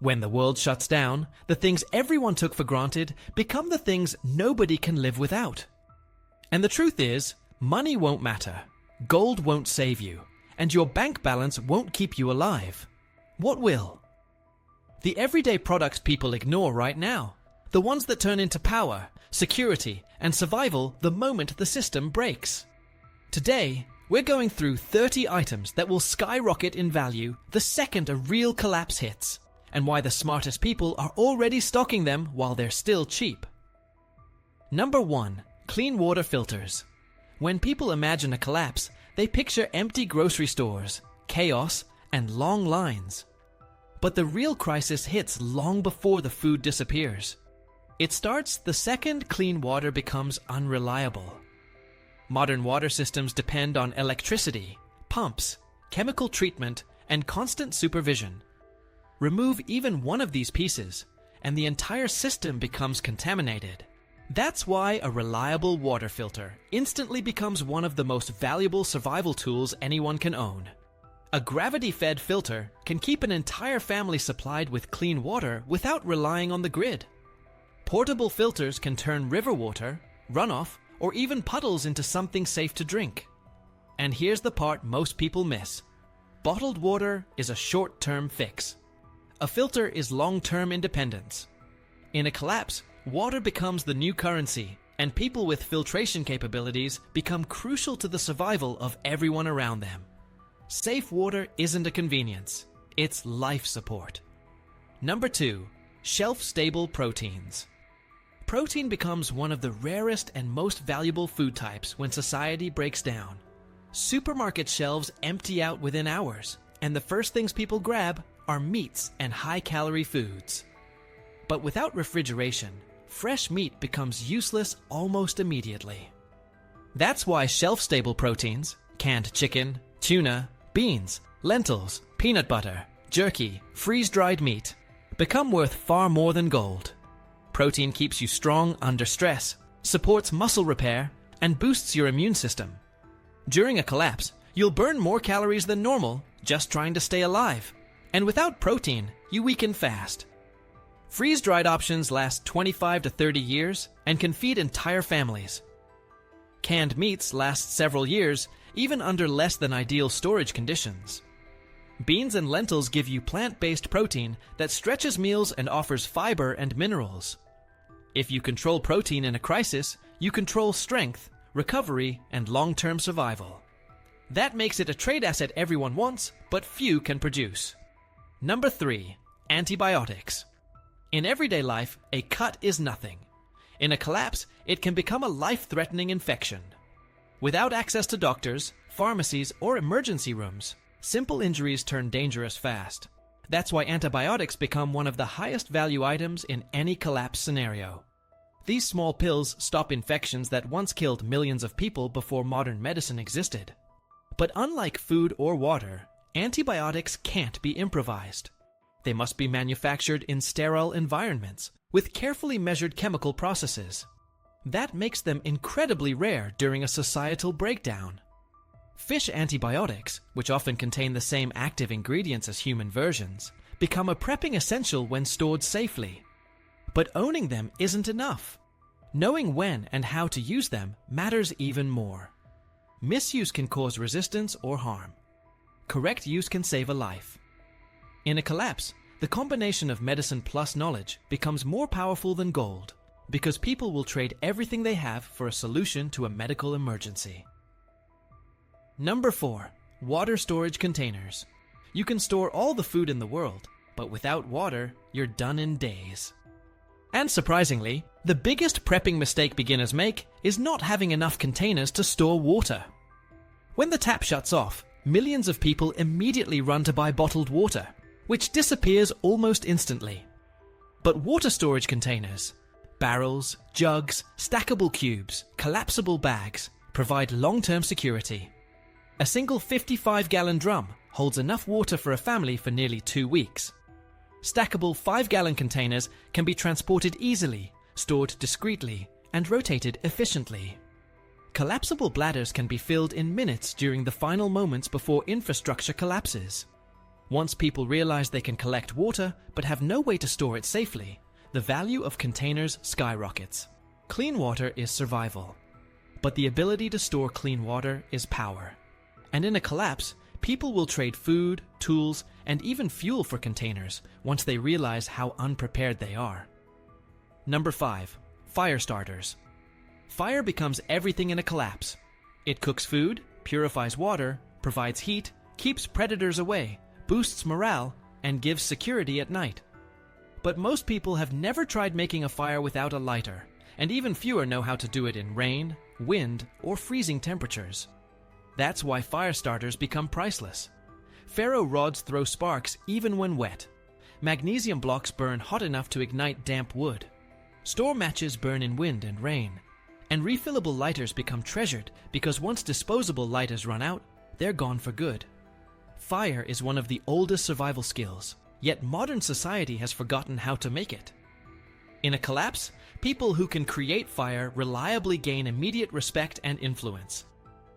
When the world shuts down, the things everyone took for granted become the things nobody can live without. And the truth is, money won't matter, gold won't save you, and your bank balance won't keep you alive. What will? The everyday products people ignore right now. The ones that turn into power, security, and survival the moment the system breaks. Today, we're going through 30 items that will skyrocket in value the second a real collapse hits, and why the smartest people are already stocking them while they're still cheap. Number 1. Clean water filters. When people imagine a collapse, they picture empty grocery stores, chaos, and long lines. But the real crisis hits long before the food disappears. It starts the second clean water becomes unreliable. Modern water systems depend on electricity, pumps, chemical treatment, and constant supervision. Remove even one of these pieces, and the entire system becomes contaminated. That's why a reliable water filter instantly becomes one of the most valuable survival tools anyone can own. A gravity-fed filter can keep an entire family supplied with clean water without relying on the grid. Portable filters can turn river water, runoff, or even puddles into something safe to drink. And here's the part most people miss. Bottled water is a short-term fix. A filter is long-term independence. In a collapse, water becomes the new currency, and people with filtration capabilities become crucial to the survival of everyone around them. Safe water isn't a convenience, it's life support. Number 2. Shelf-stable proteins. Protein becomes one of the rarest and most valuable food types when society breaks down. Supermarket shelves empty out within hours, and the first things people grab are meats and high-calorie foods. But without refrigeration, fresh meat becomes useless almost immediately. That's why shelf-stable proteins, canned chicken, tuna, beans, lentils, peanut butter, jerky, freeze-dried meat, become worth far more than gold. Protein keeps you strong under stress, supports muscle repair, and boosts your immune system. During a collapse, you'll burn more calories than normal just trying to stay alive. And without protein, you weaken fast. Freeze-dried options last 25 to 30 years and can feed entire families. Canned meats last several years, even under less than ideal storage conditions. Beans and lentils give you plant-based protein that stretches meals and offers fiber and minerals. If you control protein in a crisis, you control strength, recovery, and long-term survival. That makes it a trade asset everyone wants, but few can produce. Number 3. Antibiotics. In everyday life, a cut is nothing. In a collapse, it can become a life-threatening infection. Without access to doctors, pharmacies, or emergency rooms, simple injuries turn dangerous fast. That's why antibiotics become one of the highest value items in any collapse scenario. These small pills stop infections that once killed millions of people before modern medicine existed. But unlike food or water, antibiotics can't be improvised. They must be manufactured in sterile environments with carefully measured chemical processes. That makes them incredibly rare during a societal breakdown. Fish antibiotics, which often contain the same active ingredients as human versions, become a prepping essential when stored safely. But owning them isn't enough. Knowing when and how to use them matters even more. Misuse can cause resistance or harm. Correct use can save a life. In a collapse, the combination of medicine plus knowledge becomes more powerful than gold, because people will trade everything they have for a solution to a medical emergency. Number 4. Water storage containers. You can store all the food in the world, but without water, you're done in days. And surprisingly, the biggest prepping mistake beginners make is not having enough containers to store water. When the tap shuts off, millions of people immediately run to buy bottled water, which disappears almost instantly. But water storage containers, barrels, jugs, stackable cubes, collapsible bags, provide long-term security. A single 55-gallon drum holds enough water for a family for nearly 2 weeks. Stackable 5-gallon containers can be transported easily, stored discreetly, and rotated efficiently. Collapsible bladders can be filled in minutes during the final moments before infrastructure collapses. Once people realize they can collect water but have no way to store it safely, the value of containers skyrockets. Clean water is survival, but the ability to store clean water is power. And in a collapse, people will trade food, tools, and even fuel for containers once they realize how unprepared they are. Number 5. Fire starters. Fire becomes everything in a collapse. It cooks food, purifies water, provides heat, keeps predators away, boosts morale, and gives security at night. But most people have never tried making a fire without a lighter, and even fewer know how to do it in rain, wind, or freezing temperatures. That's why fire starters become priceless. Ferro rods throw sparks even when wet. Magnesium blocks burn hot enough to ignite damp wood. Store matches burn in wind and rain. And refillable lighters become treasured because once disposable lighters run out, they're gone for good. Fire is one of the oldest survival skills, yet modern society has forgotten how to make it. In a collapse, people who can create fire reliably gain immediate respect and influence.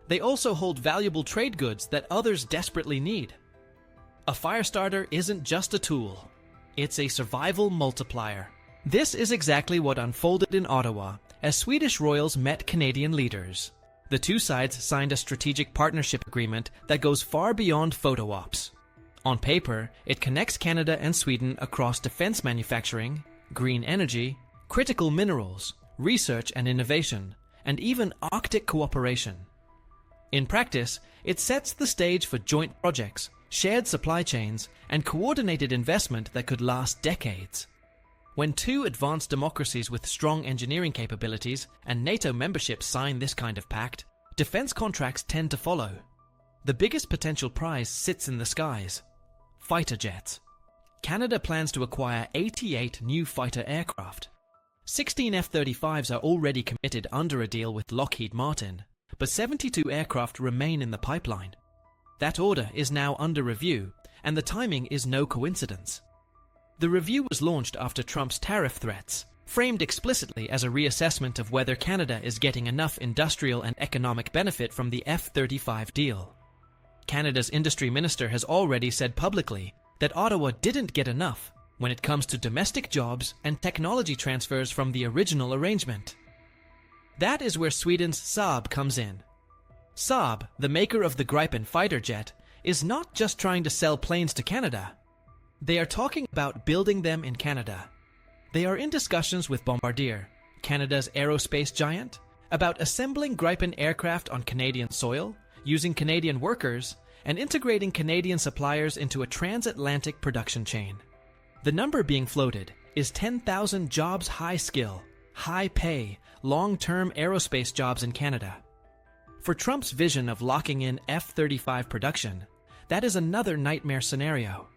They also hold valuable trade goods that others desperately need. A fire starter isn't just a tool. It's a survival multiplier. This is exactly what unfolded in Ottawa as Swedish royals met Canadian leaders. The two sides signed a strategic partnership agreement that goes far beyond photo ops. On paper, it connects Canada and Sweden across defense manufacturing, green energy, critical minerals, research and innovation, and even Arctic cooperation. In practice, it sets the stage for joint projects, shared supply chains, and coordinated investment that could last decades. When two advanced democracies with strong engineering capabilities and NATO membership sign this kind of pact, defense contracts tend to follow. The biggest potential prize sits in the skies: fighter jets. Canada plans to acquire 88 new fighter aircraft. 16 F-35s are already committed under a deal with Lockheed Martin, but 72 aircraft remain in the pipeline. That order is now under review, and the timing is no coincidence. The review was launched after Trump's tariff threats, framed explicitly as a reassessment of whether Canada is getting enough industrial and economic benefit from the F-35 deal. Canada's industry minister has already said publicly that Ottawa didn't get enough when it comes to domestic jobs and technology transfers from the original arrangement. That is where Sweden's Saab comes in. Saab, the maker of the Gripen fighter jet, is not just trying to sell planes to Canada. They are talking about building them in Canada. They are in discussions with Bombardier, Canada's aerospace giant, about assembling Gripen aircraft on Canadian soil, using Canadian workers, and integrating Canadian suppliers into a transatlantic production chain. The number being floated is 10,000 jobs, high skill, high pay, long-term aerospace jobs in Canada. For Trump's vision of locking in F-35 production, that is another nightmare scenario.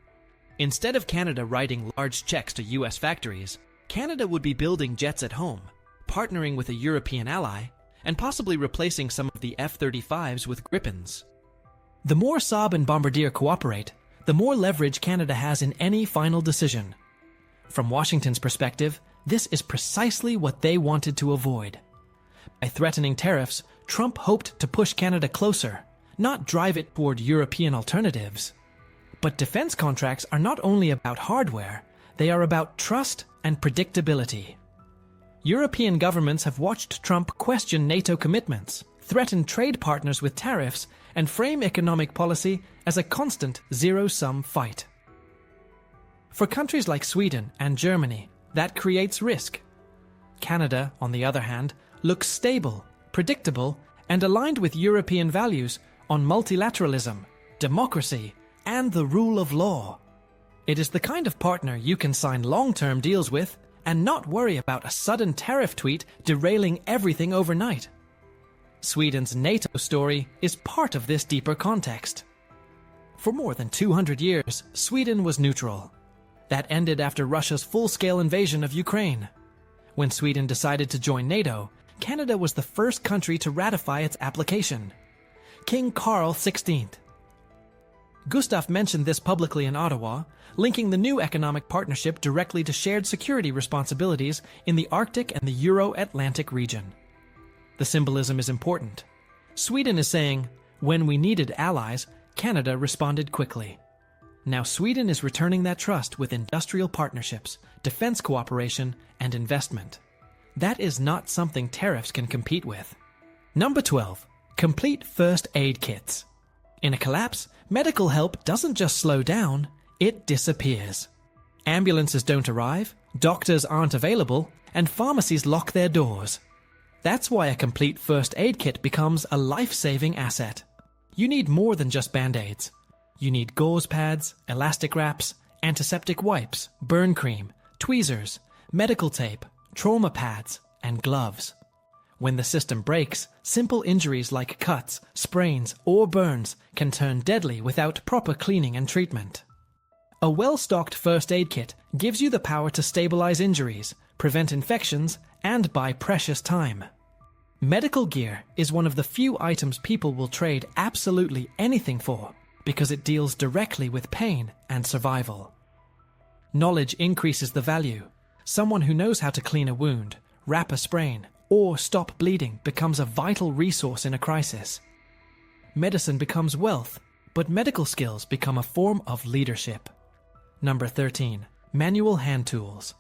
Instead of Canada writing large checks to US factories, Canada would be building jets at home, partnering with a European ally, and possibly replacing some of the F-35s with Gripens. The more Saab and Bombardier cooperate, the more leverage Canada has in any final decision. From Washington's perspective, this is precisely what they wanted to avoid. By threatening tariffs, Trump hoped to push Canada closer, not drive it toward European alternatives. But defense contracts are not only about hardware, they are about trust and predictability. European governments have watched Trump question NATO commitments, threaten trade partners with tariffs, and frame economic policy as a constant zero-sum fight. For countries like Sweden and Germany, that creates risk. Canada, on the other hand, looks stable, predictable, and aligned with European values on multilateralism, democracy, and the rule of law. It is the kind of partner you can sign long-term deals with and not worry about a sudden tariff tweet derailing everything overnight. Sweden's NATO story is part of this deeper context. For more than 200 years, Sweden was neutral. That ended after Russia's full-scale invasion of Ukraine. When Sweden decided to join NATO, Canada was the first country to ratify its application. King Carl XVI. Gustav mentioned this publicly in Ottawa, linking the new economic partnership directly to shared security responsibilities in the Arctic and the Euro-Atlantic region. The symbolism is important. Sweden is saying, when we needed allies, Canada responded quickly. Now Sweden is returning that trust with industrial partnerships, defense cooperation, and investment. That is not something tariffs can compete with. Number 12. Complete first aid kits. In a collapse, medical help doesn't just slow down, it disappears. Ambulances don't arrive, doctors aren't available, and pharmacies lock their doors. That's why a complete first aid kit becomes a life-saving asset. You need more than just band-aids. You need gauze pads, elastic wraps, antiseptic wipes, burn cream, tweezers, medical tape, trauma pads, and gloves. When the system breaks, simple injuries like cuts, sprains, or burns can turn deadly without proper cleaning and treatment. A well-stocked first aid kit gives you the power to stabilize injuries, prevent infections, and buy precious time. Medical gear is one of the few items people will trade absolutely anything for because it deals directly with pain and survival. Knowledge increases the value. Someone who knows how to clean a wound, wrap a sprain, or stop bleeding becomes a vital resource in a crisis. Medicine becomes wealth, but medical skills become a form of leadership. Number 13. Manual hand tools.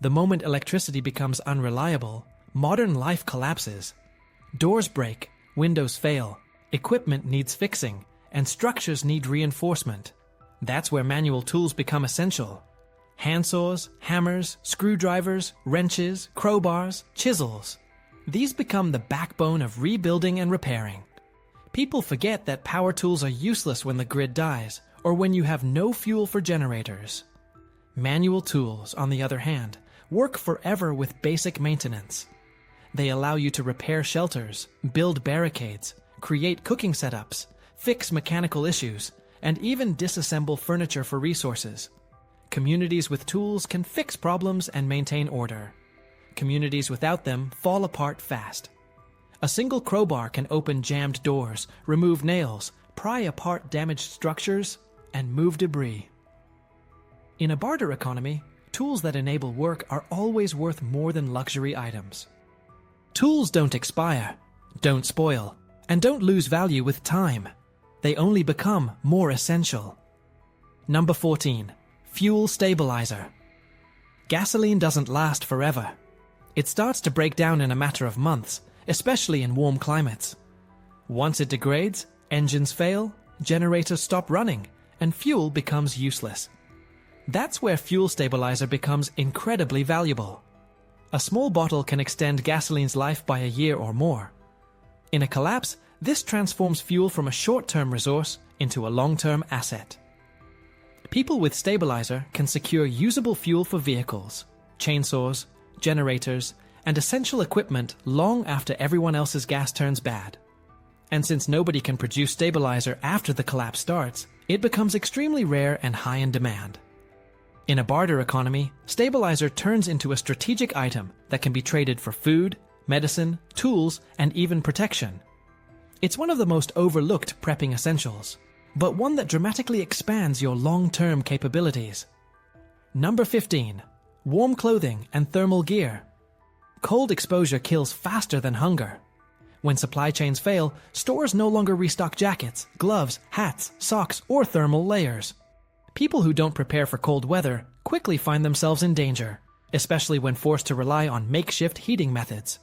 The moment electricity becomes unreliable, modern life collapses. Doors break, windows fail, equipment needs fixing, and structures need reinforcement. That's where manual tools become essential. Handsaws, hammers, screwdrivers, wrenches, crowbars, chisels. These become the backbone of rebuilding and repairing. People forget that power tools are useless when the grid dies, or when you have no fuel for generators. Manual tools, on the other hand, work forever with basic maintenance. They allow you to repair shelters, build barricades, create cooking setups, fix mechanical issues, and even disassemble furniture for resources. Communities with tools can fix problems and maintain order. Communities without them fall apart fast. A single crowbar can open jammed doors, remove nails, pry apart damaged structures, and move debris. In a barter economy, tools that enable work are always worth more than luxury items. Tools don't expire, don't spoil, and don't lose value with time. They only become more essential. Number 14. Fuel stabilizer. Gasoline doesn't last forever. It starts to break down in a matter of months, especially in warm climates. Once it degrades, engines fail, generators stop running, and fuel becomes useless. That's where fuel stabilizer becomes incredibly valuable. A small bottle can extend gasoline's life by a year or more. In a collapse, this transforms fuel from a short-term resource into a long-term asset. People with stabilizer can secure usable fuel for vehicles, chainsaws, generators, and essential equipment long after everyone else's gas turns bad. And since nobody can produce stabilizer after the collapse starts, it becomes extremely rare and high in demand. In a barter economy, stabilizer turns into a strategic item that can be traded for food, medicine, tools, and even protection. It's one of the most overlooked prepping essentials, but one that dramatically expands your long-term capabilities. Number 15. Warm clothing and thermal gear. Cold exposure kills faster than hunger. When supply chains fail, stores no longer restock jackets, gloves, hats, socks, or thermal layers. People who don't prepare for cold weather quickly find themselves in danger, especially when forced to rely on makeshift heating methods.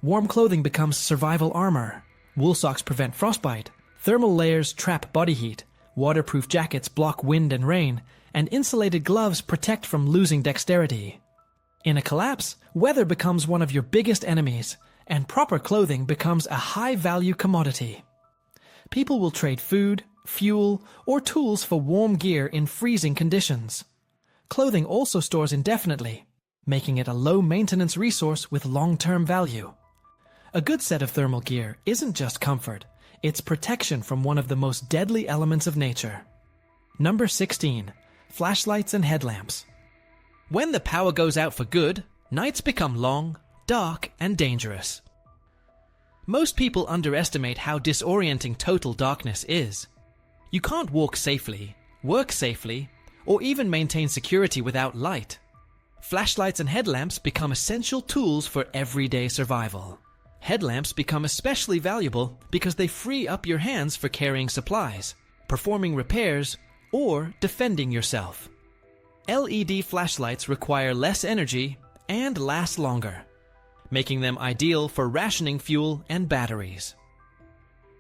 Warm clothing becomes survival armor. Wool socks prevent frostbite, thermal layers trap body heat, waterproof jackets block wind and rain, and insulated gloves protect from losing dexterity. In a collapse, weather becomes one of your biggest enemies, and proper clothing becomes a high-value commodity. People will trade food, fuel, or tools for warm gear in freezing conditions. Clothing also stores indefinitely, making it a low-maintenance resource with long-term value. A good set of thermal gear isn't just comfort, it's protection from one of the most deadly elements of nature. Number 16. Flashlights and headlamps. When the power goes out for good, nights become long, dark, and dangerous. Most people underestimate how disorienting total darkness is. You can't walk safely, work safely, or even maintain security without light. Flashlights and headlamps become essential tools for everyday survival. Headlamps become especially valuable because they free up your hands for carrying supplies, performing repairs, or defending yourself. LED flashlights require less energy and last longer, making them ideal for rationing fuel and batteries.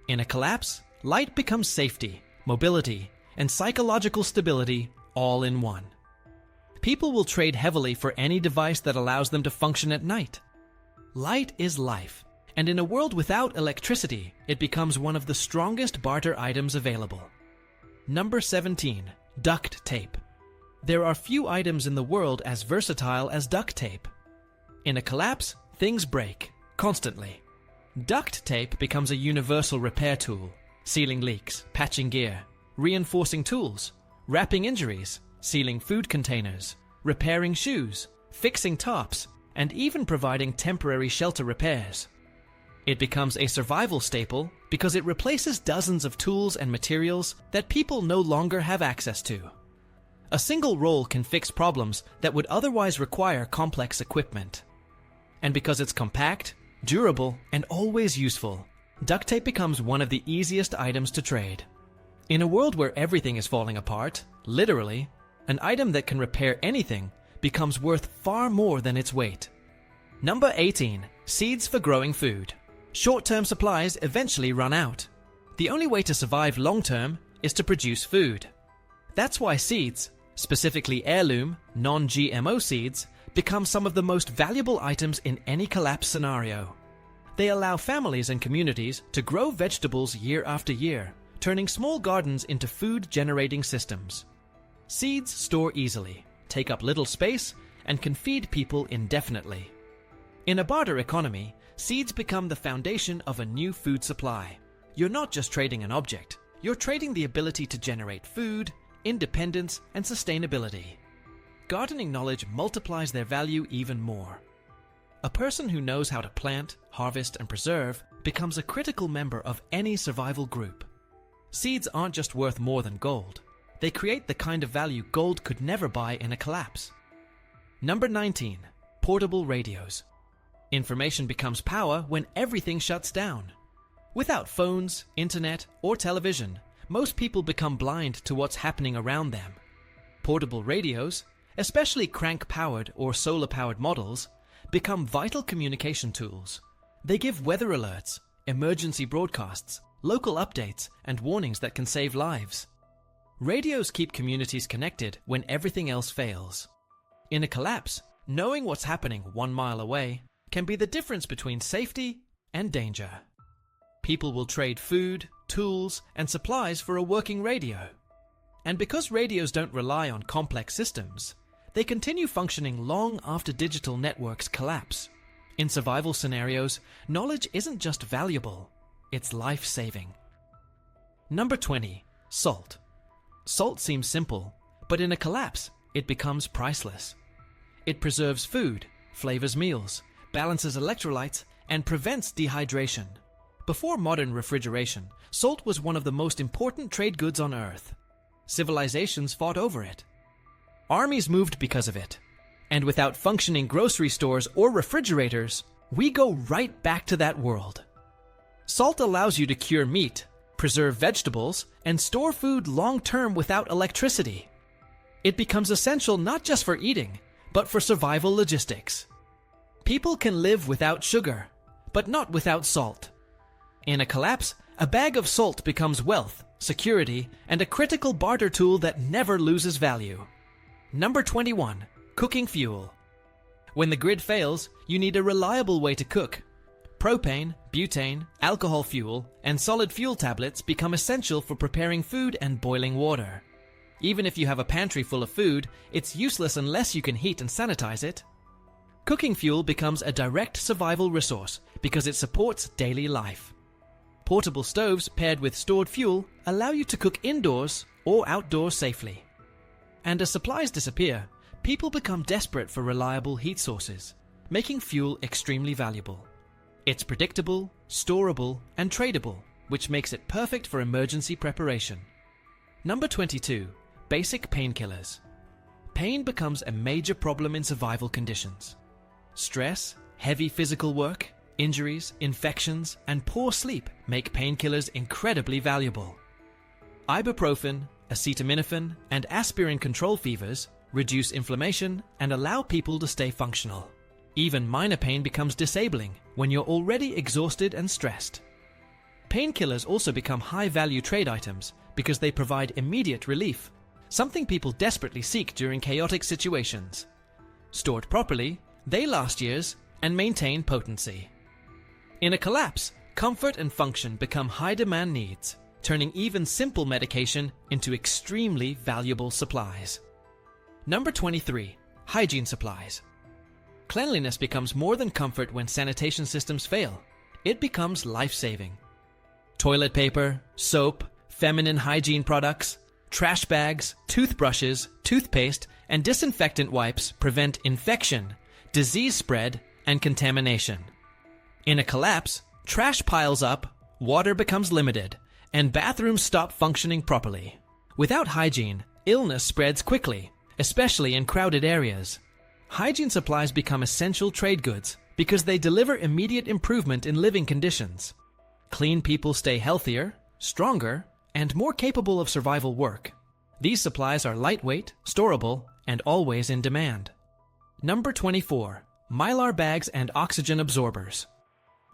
In a collapse, light becomes safety, mobility, and psychological stability all in one. People will trade heavily for any device that allows them to function at night. Light is life, and in a world without electricity, it becomes one of the strongest barter items available. Number 17. Duct tape. There are few items in the world as versatile as duct tape. In a collapse, things break, constantly. Duct tape becomes a universal repair tool, sealing leaks, patching gear, reinforcing tools, wrapping injuries, sealing food containers, repairing shoes, fixing tops, and even providing temporary shelter repairs. It becomes a survival staple because it replaces dozens of tools and materials that people no longer have access to. A single roll can fix problems that would otherwise require complex equipment. And because it's compact, durable, and always useful, duct tape becomes one of the easiest items to trade. In a world where everything is falling apart, literally, an item that can repair anything becomes worth far more than its weight. Number 18. Seeds for growing food. Short-term supplies eventually run out. The only way to survive long-term is to produce food. That's why seeds, specifically heirloom, non-GMO seeds, become some of the most valuable items in any collapse scenario. They allow families and communities to grow vegetables year after year, turning small gardens into food-generating systems. Seeds store easily, take up little space, and can feed people indefinitely. In a barter economy, seeds become the foundation of a new food supply. You're not just trading an object, you're trading the ability to generate food, independence, and sustainability. Gardening knowledge multiplies their value even more. A person who knows how to plant, harvest, and preserve becomes a critical member of any survival group. Seeds aren't just worth more than gold. They create the kind of value gold could never buy in a collapse. Number 19. Portable radios. Information becomes power when everything shuts down. Without phones, internet, or television, most people become blind to what's happening around them. Portable radios, especially crank-powered or solar-powered models, become vital communication tools. They give weather alerts, emergency broadcasts, local updates, and warnings that can save lives. Radios keep communities connected when everything else fails. In a collapse, knowing what's happening 1 mile away can be the difference between safety and danger. People will trade food, tools, and supplies for a working radio. And because radios don't rely on complex systems, they continue functioning long after digital networks collapse. In survival scenarios, knowledge isn't just valuable, it's life-saving. Number 20. Salt. Salt seems simple, but in a collapse, it becomes priceless. It preserves food, flavors meals, balances electrolytes, and prevents dehydration. Before modern refrigeration, salt was one of the most important trade goods on Earth. Civilizations fought over it. Armies moved because of it. And without functioning grocery stores or refrigerators, we go right back to that world. Salt allows you to cure meat, preserve vegetables, and store food long-term without electricity. It becomes essential not just for eating, but for survival logistics. People can live without sugar, but not without salt. In a collapse, a bag of salt becomes wealth, security, and a critical barter tool that never loses value. Number 21. Cooking fuel. When the grid fails, you need a reliable way to cook. Propane, butane, alcohol fuel, and solid fuel tablets become essential for preparing food and boiling water. Even if you have a pantry full of food, it's useless unless you can heat and sanitize it. Cooking fuel becomes a direct survival resource because it supports daily life. Portable stoves paired with stored fuel allow you to cook indoors or outdoors safely. And as supplies disappear, people become desperate for reliable heat sources, making fuel extremely valuable. It's predictable, storable, and tradable, which makes it perfect for emergency preparation. Number 22. Basic painkillers. Pain becomes a major problem in survival conditions. Stress, heavy physical work, injuries, infections, and poor sleep make painkillers incredibly valuable. Ibuprofen, acetaminophen, and aspirin control fevers, reduce inflammation, and allow people to stay functional. Even minor pain becomes disabling when you're already exhausted and stressed. Painkillers also become high-value trade items because they provide immediate relief, something people desperately seek during chaotic situations. Stored properly, they last years and maintain potency. In a collapse, comfort and function become high-demand needs, turning even simple medication into extremely valuable supplies. Number 23. Hygiene supplies. Cleanliness becomes more than comfort when sanitation systems fail. It becomes life-saving. Toilet paper, soap, feminine hygiene products, trash bags, toothbrushes, toothpaste, and disinfectant wipes prevent infection, disease spread, and contamination. In a collapse, trash piles up, water becomes limited, and bathrooms stop functioning properly. Without hygiene, illness spreads quickly, especially in crowded areas. Hygiene supplies become essential trade goods because they deliver immediate improvement in living conditions. Clean people stay healthier, stronger, and more capable of survival work. These supplies are lightweight, storable, and always in demand. Number 24. Mylar bags and oxygen absorbers.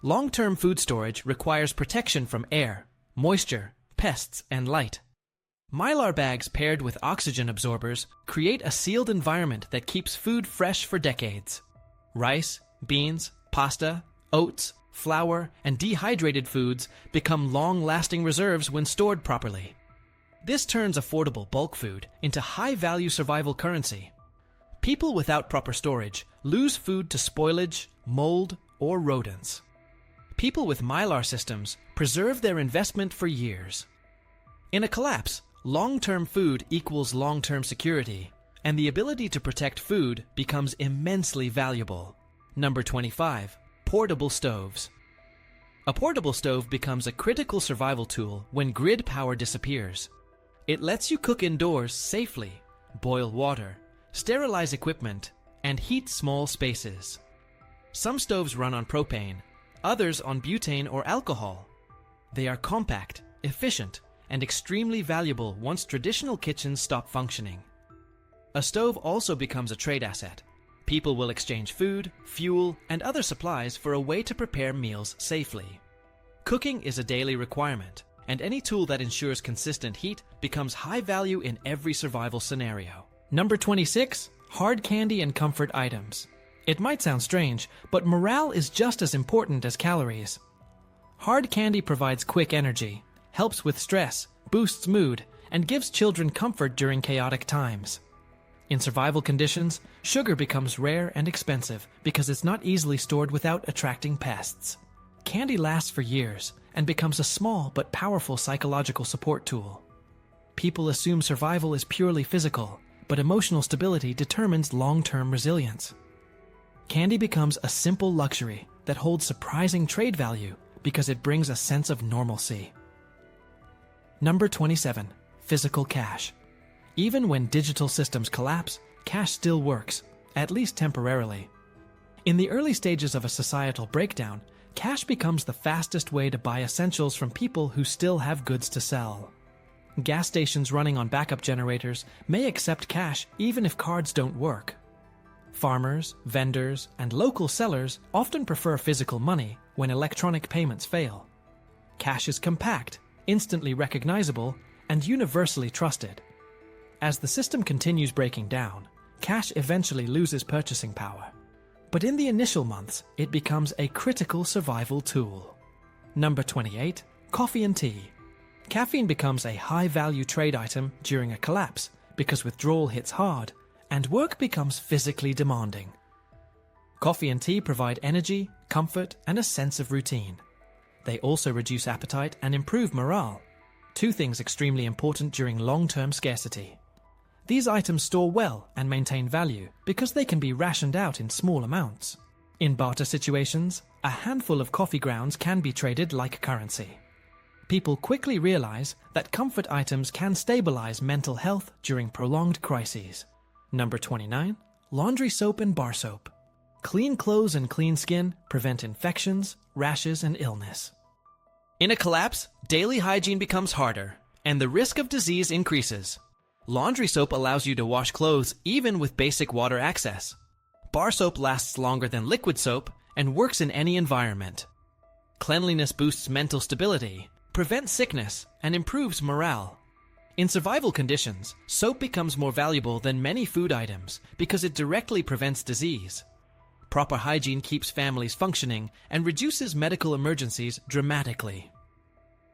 Long-term food storage requires protection from air, moisture, pests, and light. Mylar bags paired with oxygen absorbers create a sealed environment that keeps food fresh for decades. Rice, beans, pasta, oats, flour, and dehydrated foods become long-lasting reserves when stored properly. This turns affordable bulk food into high-value survival currency. People without proper storage lose food to spoilage, mold, or rodents. People with Mylar systems preserve their investment for years. In a collapse, long-term food equals long-term security, and the ability to protect food becomes immensely valuable. Number 25. Portable stoves. A portable stove becomes a critical survival tool when grid power disappears. It lets you cook indoors safely, boil water, sterilize equipment, and heat small spaces. Some stoves run on propane, others on butane or alcohol. They are compact, efficient, and extremely valuable once traditional kitchens stop functioning. A stove also becomes a trade asset. People will exchange food, fuel, and other supplies for a way to prepare meals safely. Cooking is a daily requirement, and any tool that ensures consistent heat becomes high value in every survival scenario. Number 26. Hard candy and comfort items. It might sound strange, but morale is just as important as calories. Hard candy provides quick energy, helps with stress, boosts mood, and gives children comfort during chaotic times. In survival conditions, sugar becomes rare and expensive because it's not easily stored without attracting pests. Candy lasts for years and becomes a small but powerful psychological support tool. People assume survival is purely physical, but emotional stability determines long-term resilience. Candy becomes a simple luxury that holds surprising trade value because it brings a sense of normalcy. Number 27. Physical cash. Even when digital systems collapse, cash still works, at least temporarily. In the early stages of a societal breakdown, cash becomes the fastest way to buy essentials from people who still have goods to sell. Gas stations running on backup generators may accept cash even if cards don't work. Farmers, vendors, and local sellers often prefer physical money when electronic payments fail. Cash is compact, instantly recognizable, and universally trusted. As the system continues breaking down, cash eventually loses purchasing power. But in the initial months, it becomes a critical survival tool. Number 28. Coffee and tea. Caffeine becomes a high-value trade item during a collapse because withdrawal hits hard and work becomes physically demanding. Coffee and tea provide energy, comfort, and a sense of routine. They also reduce appetite and improve morale, two things extremely important during long-term scarcity. These items store well and maintain value because they can be rationed out in small amounts. In barter situations, a handful of coffee grounds can be traded like currency. People quickly realize that comfort items can stabilize mental health during prolonged crises. Number 29. Laundry soap and bar soap. Clean clothes and clean skin prevent infections, rashes, and illness. In a collapse, daily hygiene becomes harder, and the risk of disease increases. Laundry soap allows you to wash clothes even with basic water access. Bar soap lasts longer than liquid soap and works in any environment. Cleanliness boosts mental stability, prevents sickness, and improves morale. In survival conditions, soap becomes more valuable than many food items because it directly prevents disease. Proper hygiene keeps families functioning and reduces medical emergencies dramatically.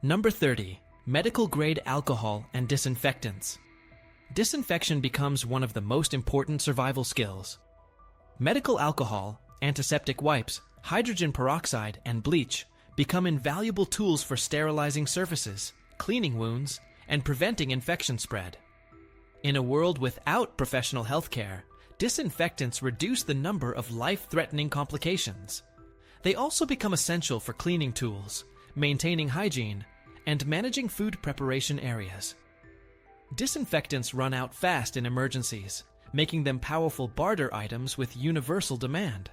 Number 30. Medical-grade alcohol and disinfectants. Disinfection becomes one of the most important survival skills. Medical alcohol, antiseptic wipes, hydrogen peroxide, and bleach become invaluable tools for sterilizing surfaces, cleaning wounds, and preventing infection spread. In a world without professional healthcare, disinfectants reduce the number of life-threatening complications. They also become essential for cleaning tools, maintaining hygiene, and managing food preparation areas. Disinfectants run out fast in emergencies, making them powerful barter items with universal demand.